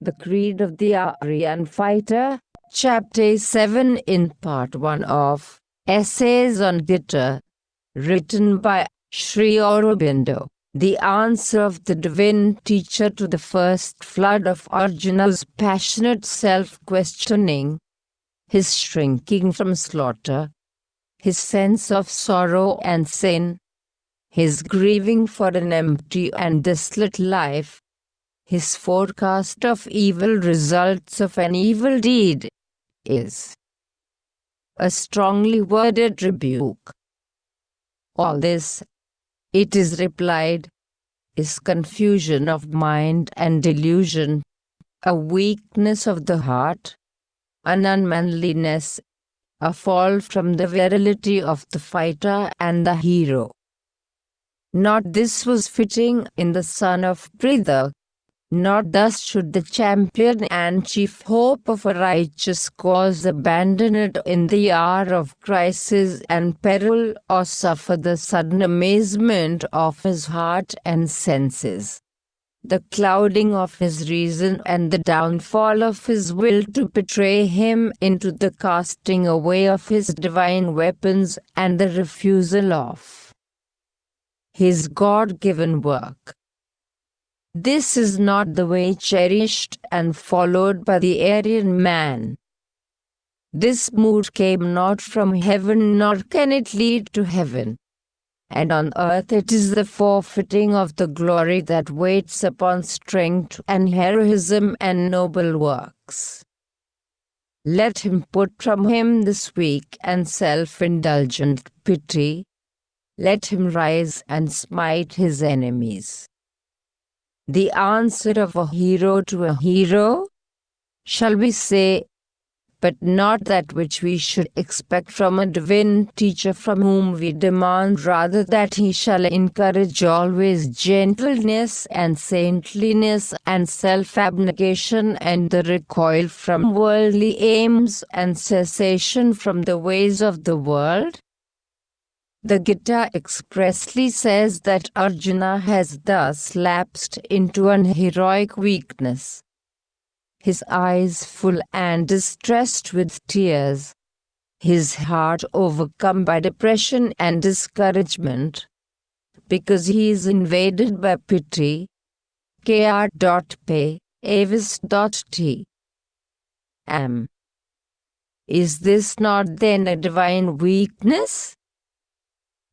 The Creed of the Aryan Fighter, Chapter-7 in Part 1 of Essays on GITA, written by Shri Aurobindo. The answer of the divine teacher to the first flood of Arjuna's passionate self-questioning, his shrinking from slaughter, his sense of sorrow and sin, his grieving for an empty and desolate life, his forecast of evil results of an evil deed, is a strongly worded rebuke. All this, it is replied, is confusion of mind and delusion, a weakness of the heart, an unmanliness, a fall from the virility of the fighter and the hero. Not this was fitting in the son of Pritha. Not thus should the champion and chief hope of a righteous cause abandon it in the hour of crisis and peril, or suffer the sudden amazement of his heart and senses, the clouding of his reason and the downfall of his will to betray him into the casting away of his divine weapons and the refusal of his God-given work. This is not the way cherished and followed by the Aryan man. This mood came not from heaven, nor can it lead to heaven. And on earth it is the forfeiting of the glory that waits upon strength and heroism and noble works. Let him put from him this weak and self-indulgent pity. Let him rise and smite his enemies. The answer of a hero to a hero, shall we say, but not that which we should expect from a divine teacher, from whom we demand rather that he shall encourage always gentleness and saintliness and self-abnegation and the recoil from worldly aims and cessation from the ways of the world. The Gita expressly says that Arjuna has thus lapsed into an heroic weakness. His eyes full and distressed with tears, his heart overcome by depression and discouragement, because he is invaded by pity. Kr.P. Avis.T. M. Is this not then a divine weakness?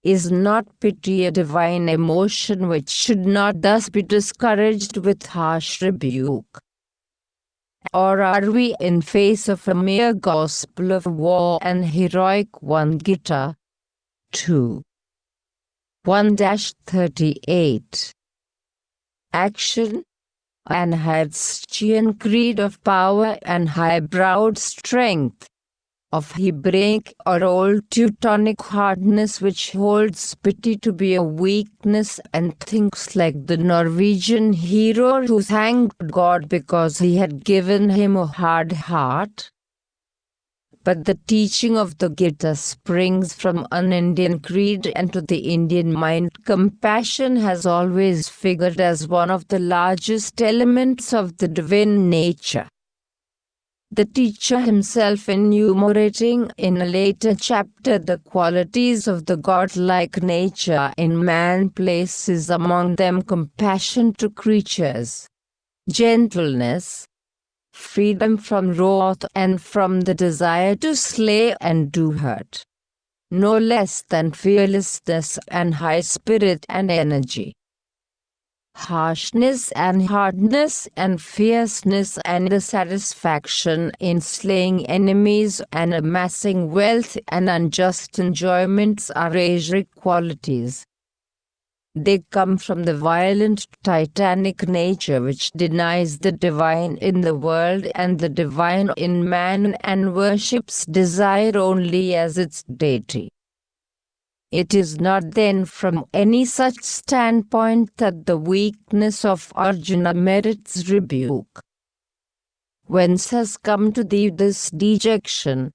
Is not pity a divine emotion which should not thus be discouraged with harsh rebuke? Or are we in face of a mere gospel of war and heroic 1 Gita 2 1-38? Action, an Hertzian creed of power and high-browed strength, of Hebraic or Old Teutonic hardness, which holds pity to be a weakness and thinks like the Norwegian hero who thanked God because he had given him a hard heart. But the teaching of the Gita springs from an Indian creed, and to the Indian mind compassion has always figured as one of the largest elements of the divine nature. The teacher himself, enumerating in a later chapter the qualities of the godlike nature in man, places among them compassion to creatures, gentleness, freedom from wrath and from the desire to slay and do hurt, no less than fearlessness and high spirit and energy, harshness and hardness and fierceness and the satisfaction in slaying enemies and amassing wealth and unjust enjoyments are Ajaric qualities. They come from the violent titanic nature which denies the divine in the world and the divine in man and worships desire only as its deity. It is not then from any such standpoint that the weakness of Arjuna merits rebuke. Whence has come to thee this dejection,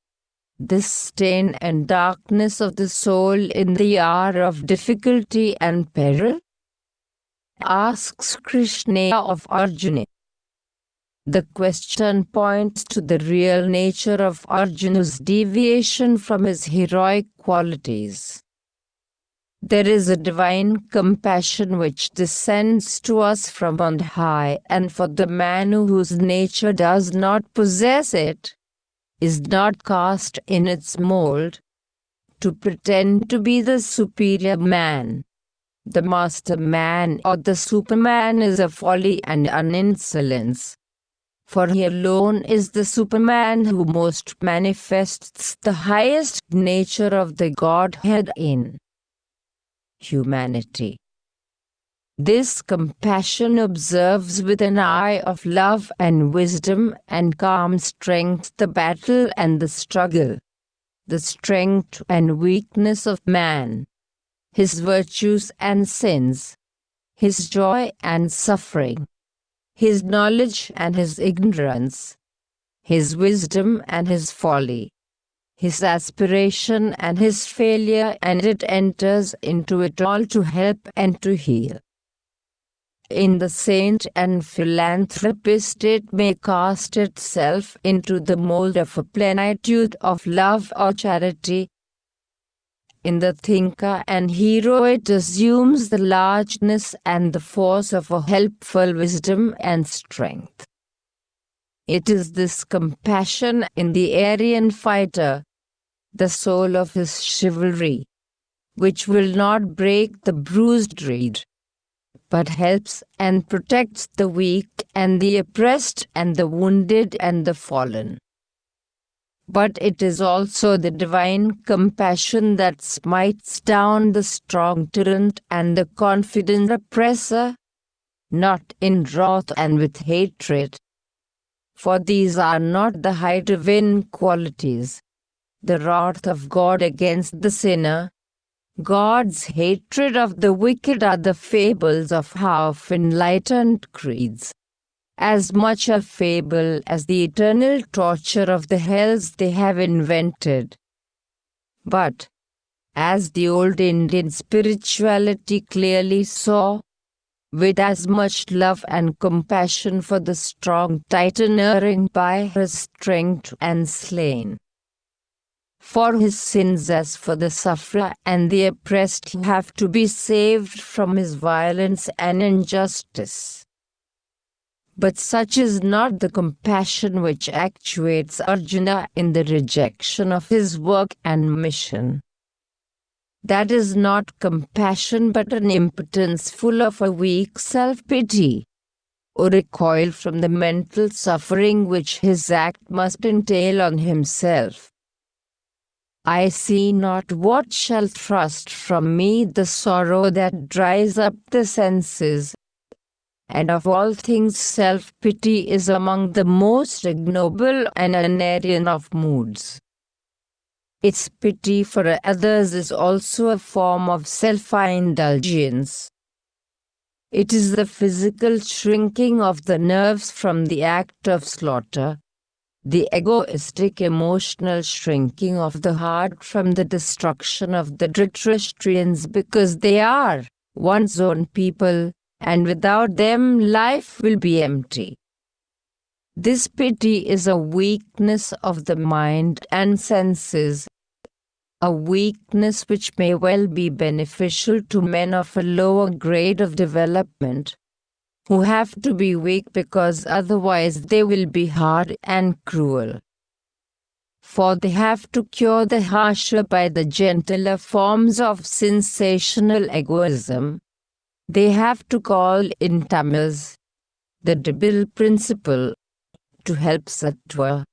this stain and darkness of the soul in the hour of difficulty and peril? Asks Krishna of Arjuna. The question points to the real nature of Arjuna's deviation from his heroic qualities. There is a divine compassion which descends to us from on high, and for the man whose nature does not possess it, is not cast in its mold, to pretend to be the superior man, the master man or the superman is a folly and an insolence. For he alone is the Superman who most manifests the highest nature of the Godhead in humanity. This compassion observes with an eye of love and wisdom and calm strength the battle and the struggle, the strength and weakness of man, his virtues and sins, his joy and suffering, his knowledge and his ignorance, his wisdom and his folly, his aspiration and his failure, and it enters into it all to help and to heal. In the saint and philanthropist it may cast itself into the mold of a plenitude of love or charity. In the thinker and hero it assumes the largeness and the force of a helpful wisdom and strength. It is this compassion in the Aryan fighter, the soul of his chivalry, which will not break the bruised reed, but helps and protects the weak and the oppressed and the wounded and the fallen. But it is also the divine compassion that smites down the strong tyrant and the confident oppressor, not in wrath and with hatred. For these are not the high divine qualities, the wrath of God against the sinner, God's hatred of the wicked are the fables of half-enlightened creeds. As much a fable as the eternal torture of the hells they have invented. But, as the old Indian spirituality clearly saw, with as much love and compassion for the strong Titan erring by his strength and slain for his sins as for the sufferer and the oppressed have to be saved from his violence and injustice. But such is not the compassion which actuates Arjuna in the rejection of his work and mission. That is not compassion but an impotence full of a weak self-pity, or recoil from the mental suffering which his act must entail on himself. I see not what shall thrust from me the sorrow that dries up the senses. And of all things self-pity is among the most ignoble and Aryan of moods. Its pity for others is also a form of self-indulgence. It is the physical shrinking of the nerves from the act of slaughter, the egoistic emotional shrinking of the heart from the destruction of the Dhritarashtrians because they are one's own people, and without them life will be empty. This pity is a weakness of the mind and senses, a weakness which may well be beneficial to men of a lower grade of development, who have to be weak because otherwise they will be hard and cruel. For they have to cure the harsher by the gentler forms of sensational egoism. They have to call in tamas, the Dibil principle, to help sattva,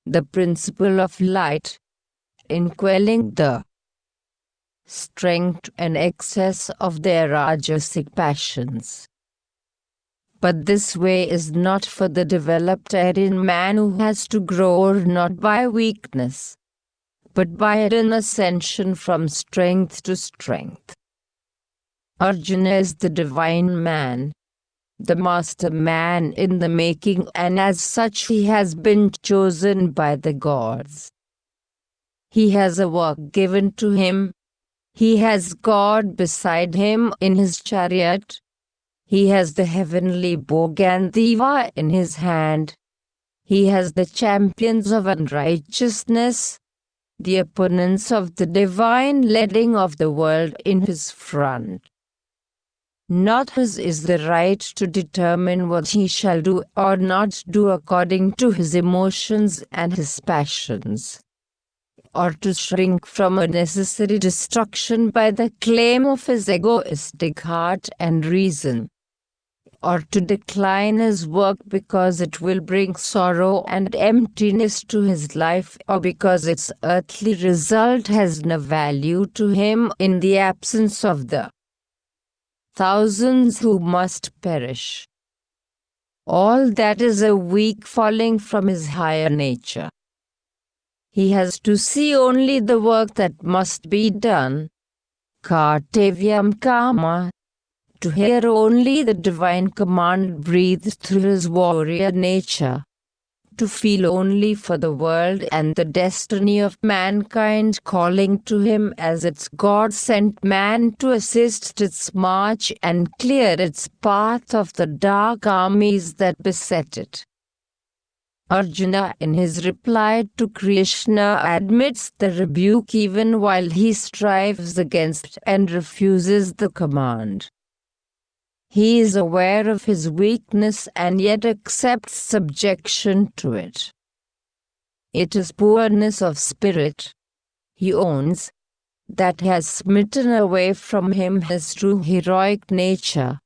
the principle of light, in quelling the strength and excess of their rajasic passions. But this way is not for the developed Aryan man who has to grow not by weakness, but by an ascension from strength to strength. Arjuna is the divine man, the master man in the making, and as such he has been chosen by the gods. He has a work given to him. He has God beside him in his chariot. He has the heavenly bow Gandhiva in his hand. He has the champions of unrighteousness, the opponents of the divine leading of the world in his front. Not his is the right to determine what he shall do or not do according to his emotions and his passions, or to shrink from a necessary destruction by the claim of his egoistic heart and reason, or to decline his work because it will bring sorrow and emptiness to his life, or because its earthly result has no value to him in the absence of the thousands who must perish. All that is a weak falling from his higher nature. He has to see only the work that must be done, kartavyam kama, to hear only the divine command breathed through his warrior nature, to feel only for the world and the destiny of mankind calling to him as its God-sent man to assist its march and clear its path of the dark armies that beset it. Arjuna in his reply to Krishna admits the rebuke even while he strives against and refuses the command. He is aware of his weakness and yet accepts subjection to it. It is poorness of spirit, he owns, that has smitten away from him his true heroic nature.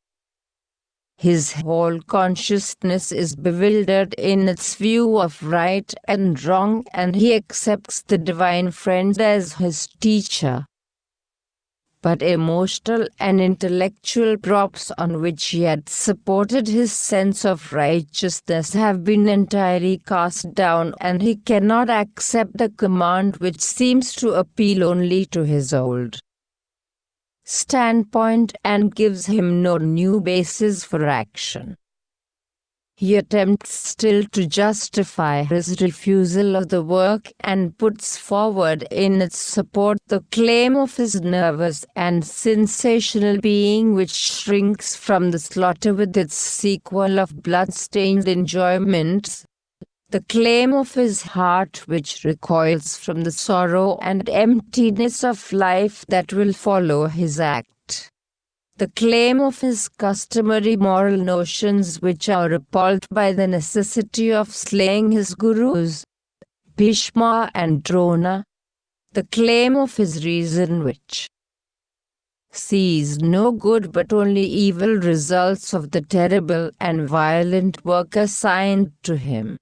His whole consciousness is bewildered in its view of right and wrong, and he accepts the divine friend as his teacher. But emotional and intellectual props on which he had supported his sense of righteousness have been entirely cast down, and he cannot accept a command which seems to appeal only to his old standpoint and gives him no new basis for action. He attempts still to justify his refusal of the work and puts forward in its support the claim of his nervous and sensational being which shrinks from the slaughter with its sequel of blood-stained enjoyments, the claim of his heart which recoils from the sorrow and emptiness of life that will follow his act, the claim of his customary moral notions which are repelled by the necessity of slaying his gurus, Bhishma and Drona, the claim of his reason which sees no good but only evil results of the terrible and violent work assigned to him.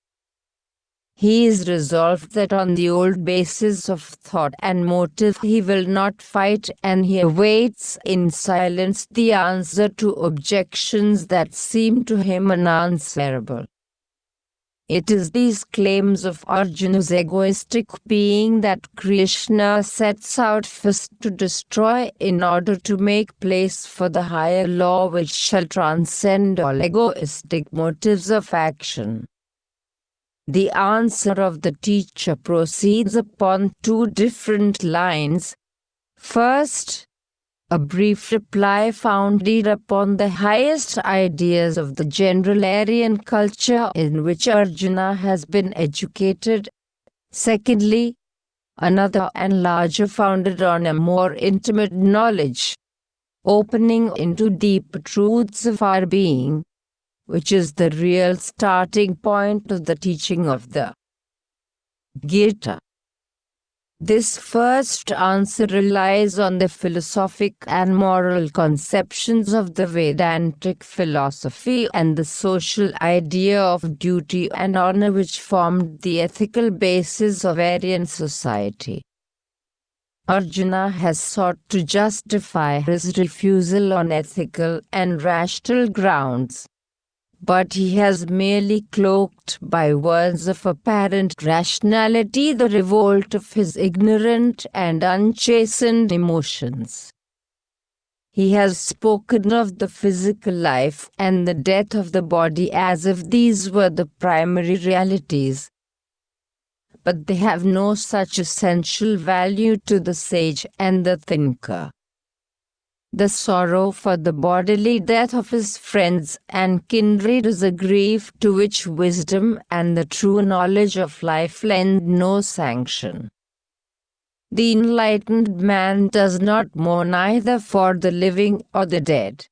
He is resolved that on the old basis of thought and motive he will not fight, and he awaits in silence the answer to objections that seem to him unanswerable. It is these claims of Arjuna's egoistic being that Krishna sets out first to destroy in order to make place for the higher law which shall transcend all egoistic motives of action. The answer of the teacher proceeds upon two different lines. First, a brief reply founded upon the highest ideas of the general Aryan culture in which Arjuna has been educated. Secondly, another and larger founded on a more intimate knowledge, opening into deep truths of our being, which is the real starting point of the teaching of the GITA. This first answer relies on the philosophic and moral conceptions of the Vedantic philosophy and the social idea of duty and honor which formed the ethical basis of Aryan society. Arjuna has sought to justify his refusal on ethical and rational grounds, but he has merely cloaked by words of apparent rationality the revolt of his ignorant and unchastened emotions. He has spoken of the physical life and the death of the body as if these were the primary realities, but they have no such essential value to the sage and the thinker. The sorrow for the bodily death of his friends and kindred is a grief to which wisdom and the true knowledge of life lend no sanction. The enlightened man does not mourn either for the living or the dead,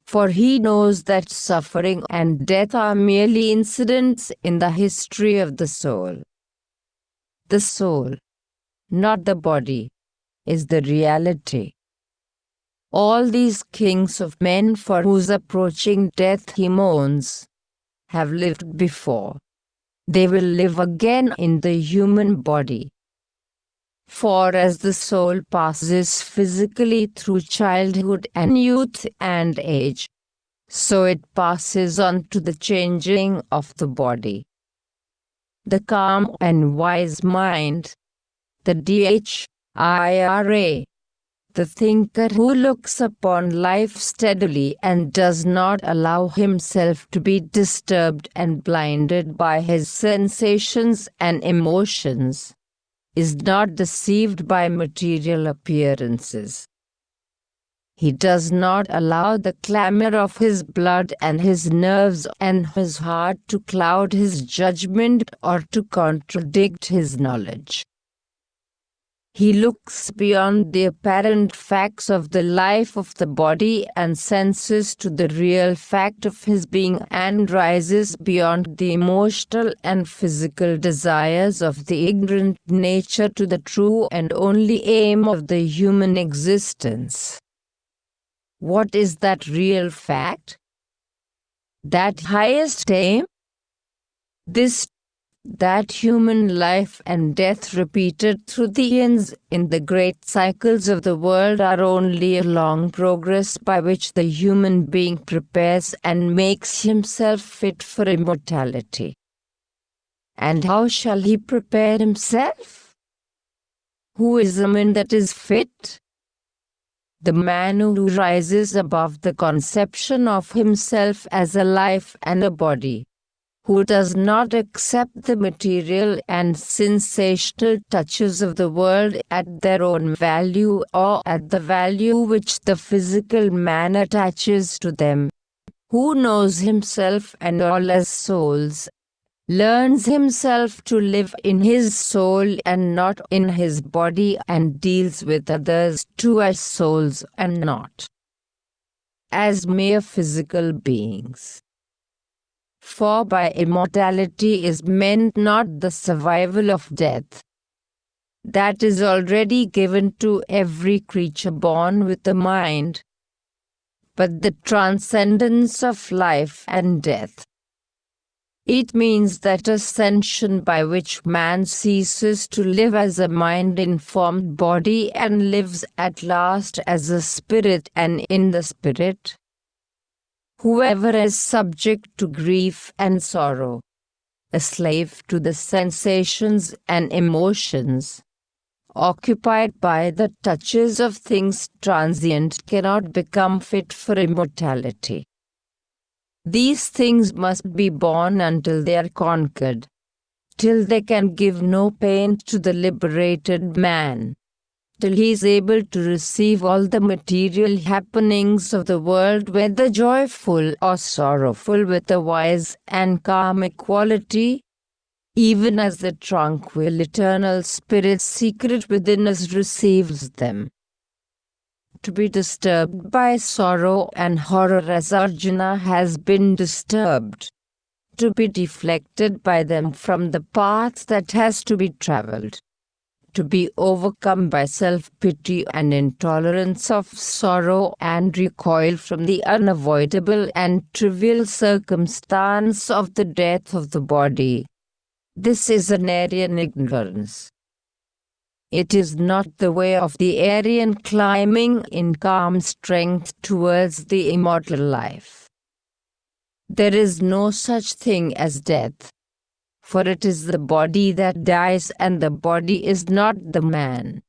for he knows that suffering and death are merely incidents in the history of the soul. The soul, not the body, is the reality. All these kings of men for whose approaching death he mourns have lived before. They will live again in the human body. For as the soul passes physically through childhood and youth and age, so it passes on to the changing of the body. The calm and wise mind, the DHIRA, the thinker who looks upon life steadily and does not allow himself to be disturbed and blinded by his sensations and emotions, is not deceived by material appearances. He does not allow the clamor of his blood and his nerves and his heart to cloud his judgment or to contradict his knowledge. He looks beyond the apparent facts of the life of the body and senses to the real fact of his being and rises beyond the emotional and physical desires of the ignorant nature to the true and only aim of the human existence. What is that real fact? That highest aim? That human life and death repeated through the eons in the great cycles of the world are only a long progress by which the human being prepares and makes himself fit for immortality. And how shall he prepare himself? Who is the man that is fit? The man who rises above the conception of himself as a life and a body, who does not accept the material and sensational touches of the world at their own value or at the value which the physical man attaches to them, who knows himself and all as souls, learns himself to live in his soul and not in his body and deals with others too as souls and not as mere physical beings. For by immortality is meant not the survival of death, that is already given to every creature born with a mind, but the transcendence of life and death. It means that ascension by which man ceases to live as a mind-informed body and lives at last as a spirit and in the spirit. Whoever is subject to grief and sorrow, a slave to the sensations and emotions, occupied by the touches of things transient, cannot become fit for immortality. These things must be borne until they are conquered, till they can give no pain to the liberated man, till he is able to receive all the material happenings of the world, whether joyful or sorrowful, with a wise and calm equality, even as the tranquil eternal spirit secret within us receives them. To be disturbed by sorrow and horror as Arjuna has been disturbed, to be deflected by them from the path that has to be travelled, to be overcome by self-pity and intolerance of sorrow and recoil from the unavoidable and trivial circumstance of the death of the body. This is an Aryan ignorance. It is not the way of the Aryan climbing in calm strength towards the immortal life. There is no such thing as death, for it is the body that dies and the body is not the man.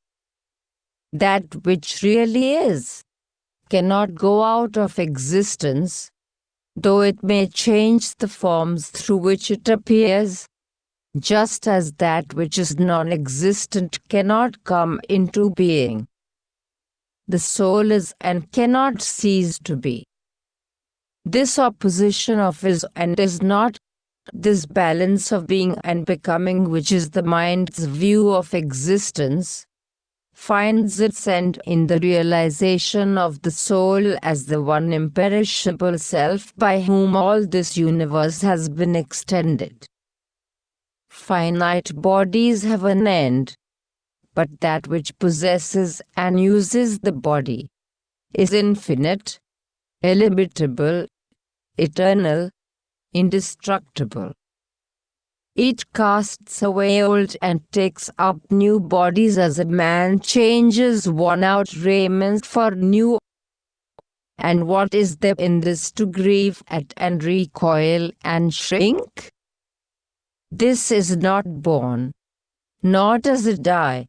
That which really is cannot go out of existence, though it may change the forms through which it appears, just as that which is non-existent cannot come into being. The soul is and cannot cease to be. This opposition of is and is not, this balance of being and becoming, which is the mind's view of existence, finds its end in the realization of the soul as the one imperishable self by whom all this universe has been extended. Finite bodies have an end, but that which possesses and uses the body is infinite, illimitable, eternal, indestructible. It casts away old and takes up new bodies as a man changes worn-out raiment for new. And what is there in this to grieve at and recoil and shrink? This is not born, nor does it die,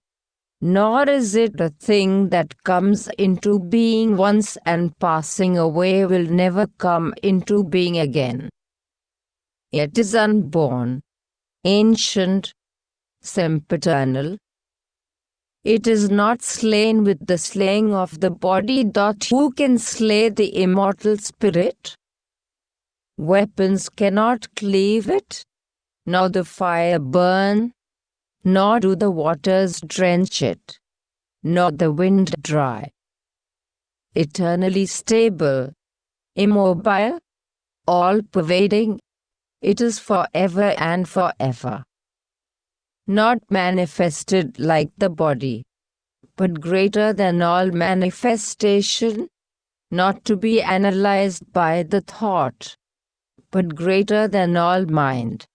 nor is it a thing that comes into being once and passing away will never come into being again. It is unborn, ancient, sempiternal. It is not slain with the slaying of the body. Who can slay the immortal spirit? Weapons cannot cleave it, nor the fire burn, nor do the waters drench it, nor the wind dry. Eternally stable, immobile, all-pervading, it is forever and forever. Not manifested like the body, but greater than all manifestation, not to be analyzed by the thought, but greater than all mind,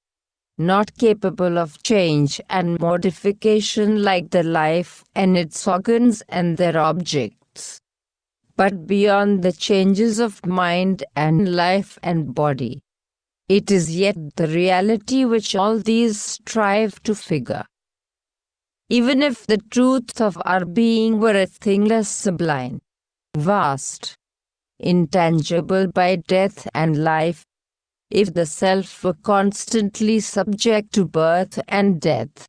not capable of change and modification like the life and its organs and their objects, but beyond the changes of mind and life and body. It is yet the reality which all these strive to figure. Even if the truth of our being were a thing less sublime, vast, intangible by death and life, if the self were constantly subject to birth and death,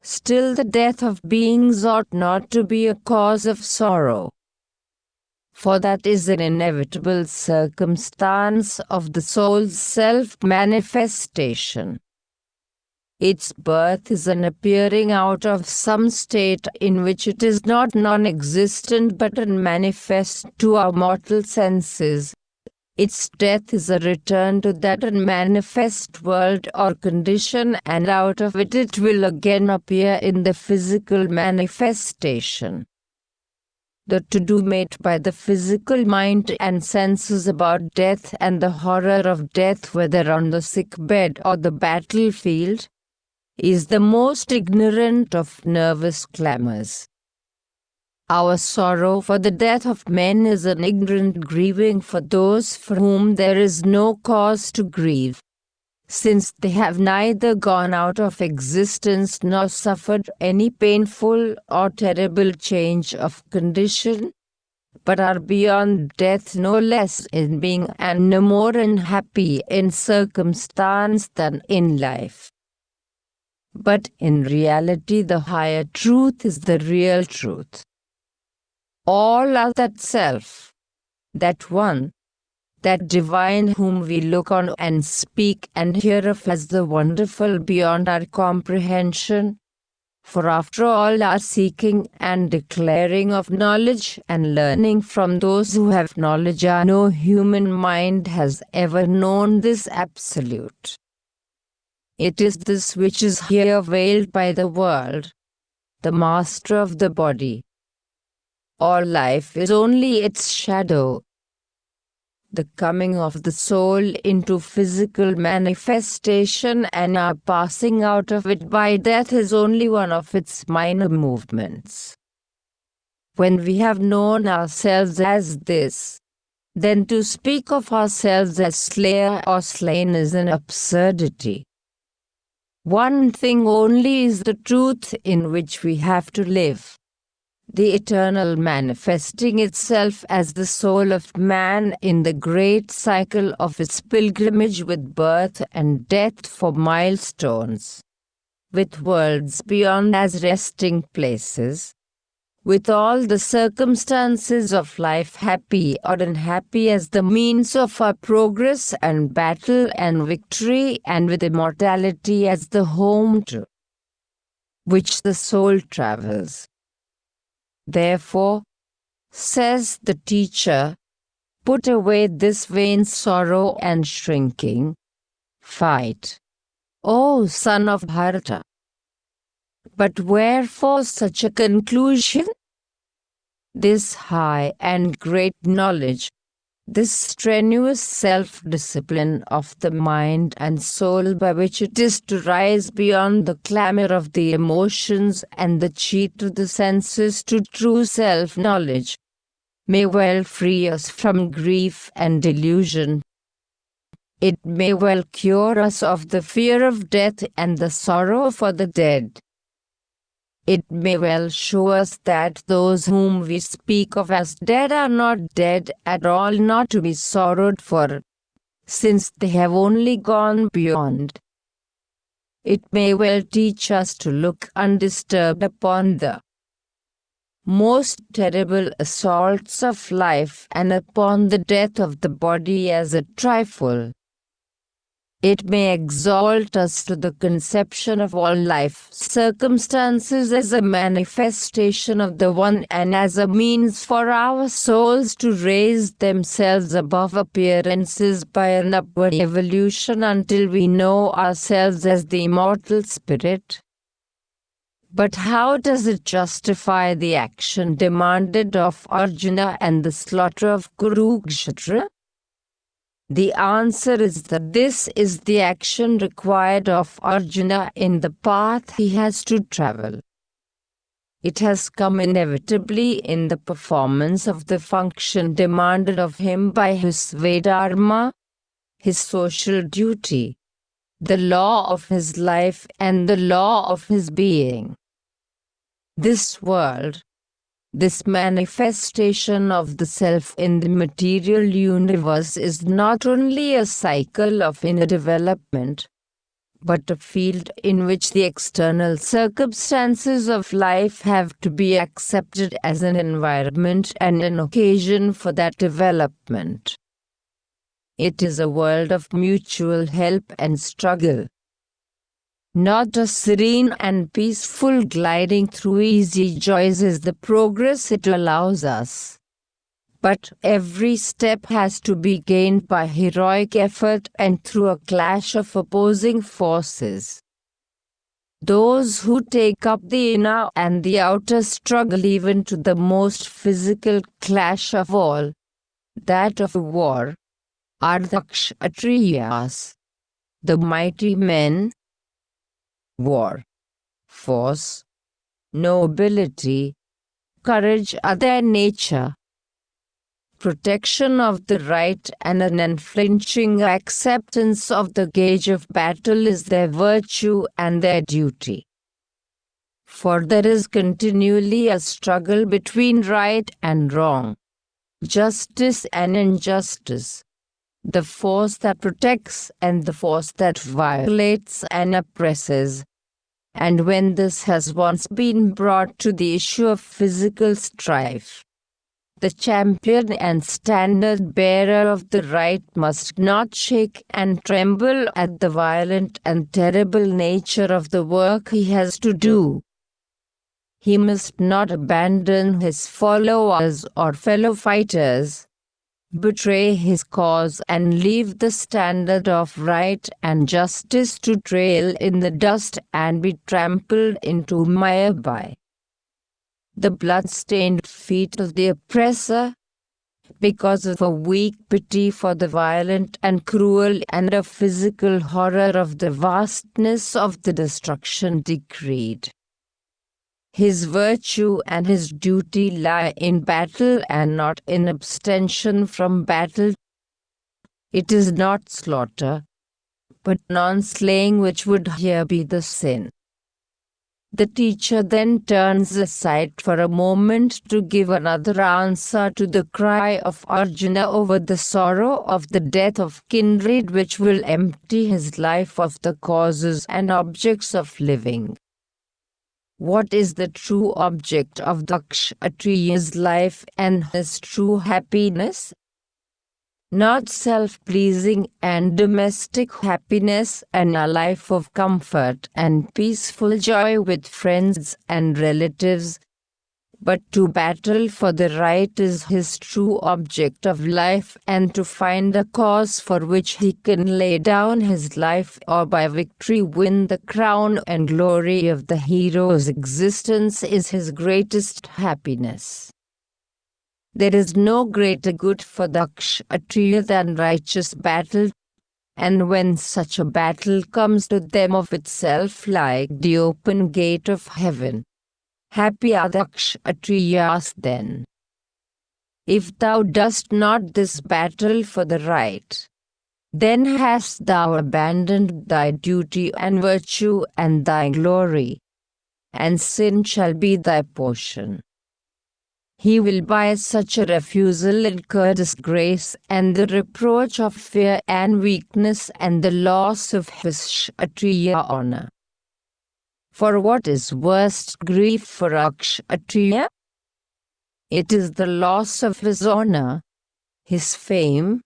still the death of beings ought not to be a cause of sorrow. For that is an inevitable circumstance of the soul's self-manifestation. Its birth is an appearing out of some state in which it is not non-existent but unmanifest to our mortal senses. Its death is a return to that unmanifest world or condition, and out of it it will again appear in the physical manifestation. The to-do made by the physical mind and senses about death and the horror of death, whether on the sick bed or the battlefield, is the most ignorant of nervous clamors. Our sorrow for the death of men is an ignorant grieving for those for whom there is no cause to grieve, since they have neither gone out of existence nor suffered any painful or terrible change of condition, but are beyond death no less in being and no more unhappy in circumstance than in life. But in reality the higher truth is the real truth. All are that self, that one, that divine whom we look on and speak and hear of as the wonderful beyond our comprehension. For after all our seeking and declaring of knowledge and learning from those who have knowledge, no human mind has ever known this absolute. It is this which is here veiled by the world, the master of the body. All life is only its shadow. The coming of the soul into physical manifestation and our passing out of it by death is only one of its minor movements. When we have known ourselves as this, then to speak of ourselves as slayer or slain is an absurdity. One thing only is the truth in which we have to live. The eternal manifesting itself as the soul of man in the great cycle of its pilgrimage with birth and death for milestones, with worlds beyond as resting places, with all the circumstances of life, happy or unhappy, as the means of our progress and battle and victory, and with immortality as the home to which the soul travels. Therefore, says the teacher, put away this vain sorrow and shrinking fight, O son of Bharata. But wherefore such a conclusion? This high and great knowledge, this strenuous self-discipline of the mind and soul by which it is to rise beyond the clamor of the emotions and the cheat of the senses to true self-knowledge, may well free us from grief and delusion. It may well cure us of the fear of death and the sorrow for the dead. It may well show us that those whom we speak of as dead are not dead at all, not to be sorrowed for, since they have only gone beyond. It may well teach us to look undisturbed upon the most terrible assaults of life and upon the death of the body as a trifle. It may exalt us to the conception of all life circumstances as a manifestation of the One and as a means for our souls to raise themselves above appearances by an upward evolution until we know ourselves as the immortal spirit. But how does it justify the action demanded of Arjuna and the slaughter of Kurukshetra? The answer is that this is the action required of Arjuna in the path he has to travel. It has come inevitably in the performance of the function demanded of him by his Svedharma, his social duty, the law of his life and the law of his being. This world, this manifestation of the self in the material universe, is not only a cycle of inner development, but a field in which the external circumstances of life have to be accepted as an environment and an occasion for that development. It is a world of mutual help and struggle. Not a serene and peaceful gliding through easy joys is the progress it allows us. But every step has to be gained by heroic effort and through a clash of opposing forces. Those who take up the inner and the outer struggle, even to the most physical clash of all, that of war, are the Kshatriyas, the mighty men. War, force, nobility, courage are their nature. Protection of the right and an unflinching acceptance of the gauge of battle is their virtue and their duty. For there is continually a struggle between right and wrong, justice and injustice, the force that protects and the force that violates and oppresses. And when this has once been brought to the issue of physical strife, the champion and standard bearer of the right must not shake and tremble at the violent and terrible nature of the work he has to do. He must not abandon his followers or fellow fighters, betray his cause and leave the standard of right and justice to trail in the dust and be trampled into mire by the blood-stained feet of the oppressor, because of a weak pity for the violent and cruel and a physical horror of the vastness of the destruction decreed. His virtue and his duty lie in battle and not in abstention from battle. It is not slaughter, but non-slaying which would here be the sin. The teacher then turns aside for a moment to give another answer to the cry of Arjuna over the sorrow of the death of kindred which will empty his life of the causes and objects of living. What is the true object of the Kshatriya's life and his true happiness? Not self-pleasing and domestic happiness and a life of comfort and peaceful joy with friends and relatives, but to battle for the right is his true object of life, and to find a cause for which he can lay down his life or by victory win the crown and glory of the hero's existence is his greatest happiness. There is no greater good for the Kshatriya than righteous battle, and when such a battle comes to them of itself like the open gate of heaven, happy are the Kshatriyas then. If thou dost not this battle for the right, then hast thou abandoned thy duty and virtue and thy glory, and sin shall be thy portion. He will by such a refusal incur disgrace and the reproach of fear and weakness and the loss of his Kshatriya honor. For what is worst grief for a Kshatriya? It is the loss of his honor, his fame,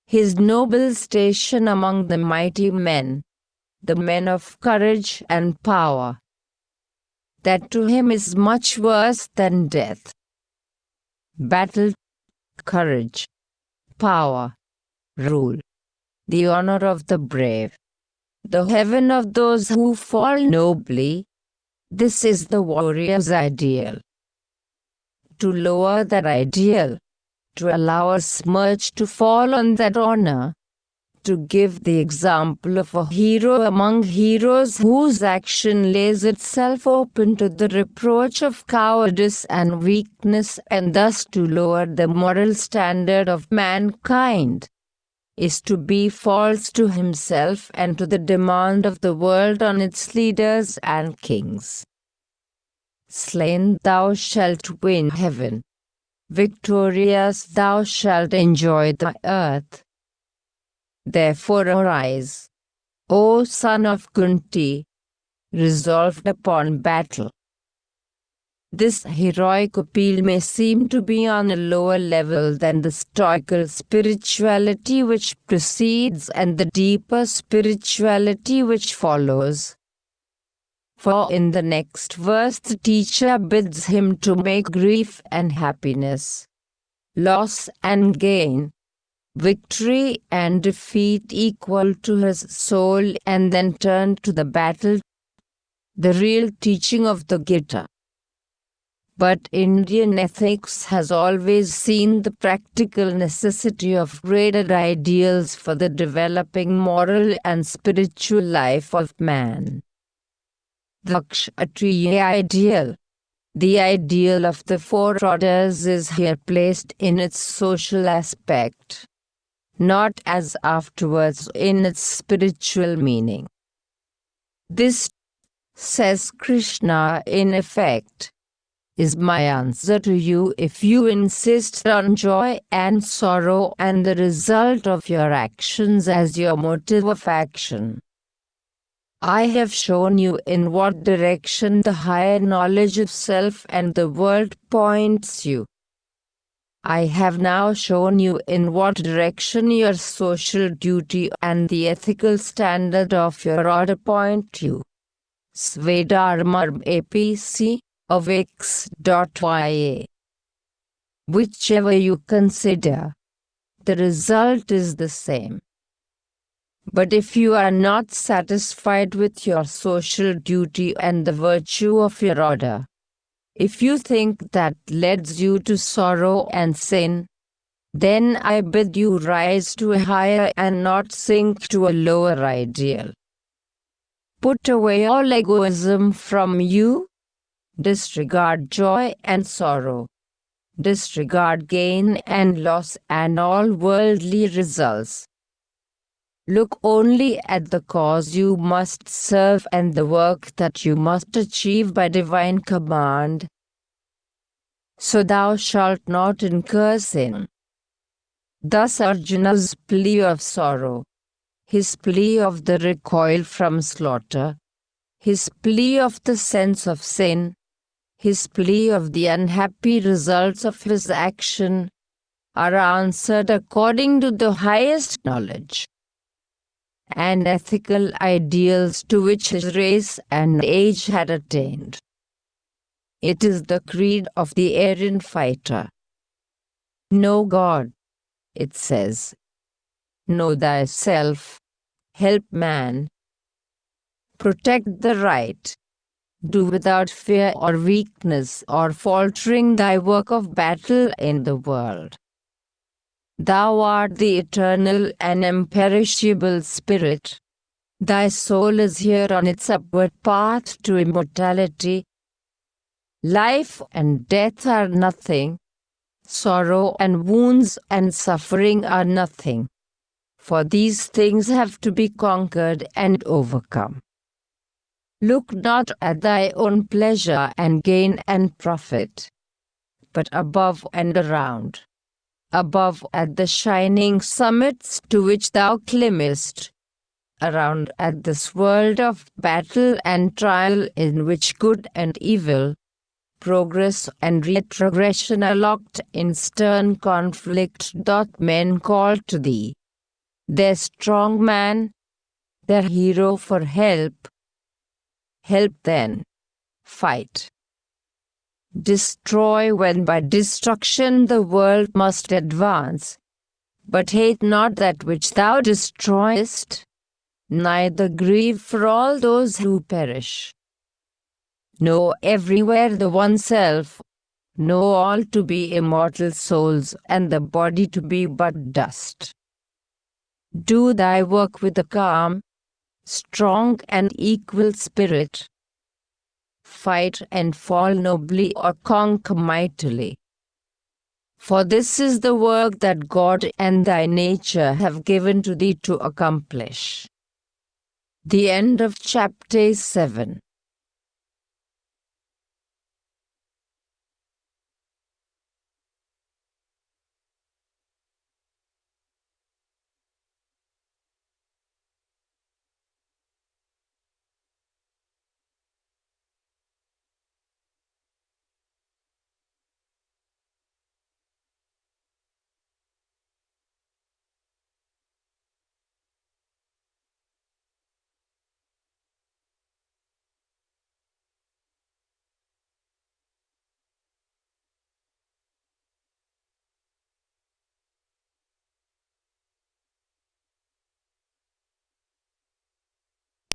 his noble station among the mighty men, the men of courage and power. That to him is much worse than death. Battle, courage, power, rule, the honor of the brave, the heaven of those who fall nobly, this is the warrior's ideal. To lower that ideal, to allow a smirch to fall on that honor, to give the example of a hero among heroes whose action lays itself open to the reproach of cowardice and weakness, and thus to lower the moral standard of mankind, is to be false to himself and to the demand of the world on its leaders and kings. Slain thou shalt win heaven, victorious thou shalt enjoy the earth. Therefore arise, O son of Kunti, resolved upon battle. This heroic appeal may seem to be on a lower level than the stoical spirituality which precedes and the deeper spirituality which follows. For in the next verse the teacher bids him to make grief and happiness, loss and gain, victory and defeat equal to his soul, and then turn to the battle, the real teaching of the Gita. But Indian ethics has always seen the practical necessity of greater ideals for the developing moral and spiritual life of man. The Kshatriya ideal, the ideal of the four orders, is here placed in its social aspect, not as afterwards in its spiritual meaning. This, says Krishna in effect, is my answer to you if you insist on joy and sorrow and the result of your actions as your motive of action. I have shown you in what direction the higher knowledge of self and the world points you. I have now shown you in what direction your social duty and the ethical standard of your order point you. Svedharmar APC of X.ya. Whichever you consider, the result is the same. But if you are not satisfied with your social duty and the virtue of your order, if you think that leads you to sorrow and sin, then I bid you rise to a higher and not sink to a lower ideal. Put away all egoism from you. Disregard joy and sorrow. Disregard gain and loss and all worldly results. Look only at the cause you must serve and the work that you must achieve by divine command. So thou shalt not incur sin. Thus Arjuna's plea of sorrow, his plea of the recoil from slaughter, His plea of the sense of sin, his plea of the unhappy results of his action, are answered according to the highest knowledge and ethical ideals to which his race and age had attained. It is the creed of the Aryan fighter. Know God, it says. Know thyself. Help man. Protect the right. Do without fear or weakness or faltering thy work of battle in the world. Thou art the eternal and imperishable Spirit. Thy soul is here on its upward path to immortality. Life and death are nothing. Sorrow and wounds and suffering are nothing. For these things have to be conquered and overcome. Look not at thy own pleasure and gain and profit, but above and around. Above at the shining summits to which thou climbest, around at this world of battle and trial in which good and evil, progress and retrogression are locked in stern conflict. Men call to thee, their strong man, their hero, for help. Help then. Fight. Destroy when by destruction the world must advance, but hate not that which thou destroyest, neither grieve for all those who perish. Know everywhere the oneself, know all to be immortal souls and the body to be but dust. Do thy work with a calm, strong and equal spirit. Fight and fall nobly or conquer mightily. For this is the work that God and thy nature have given to thee to accomplish. The end of Chapter 7.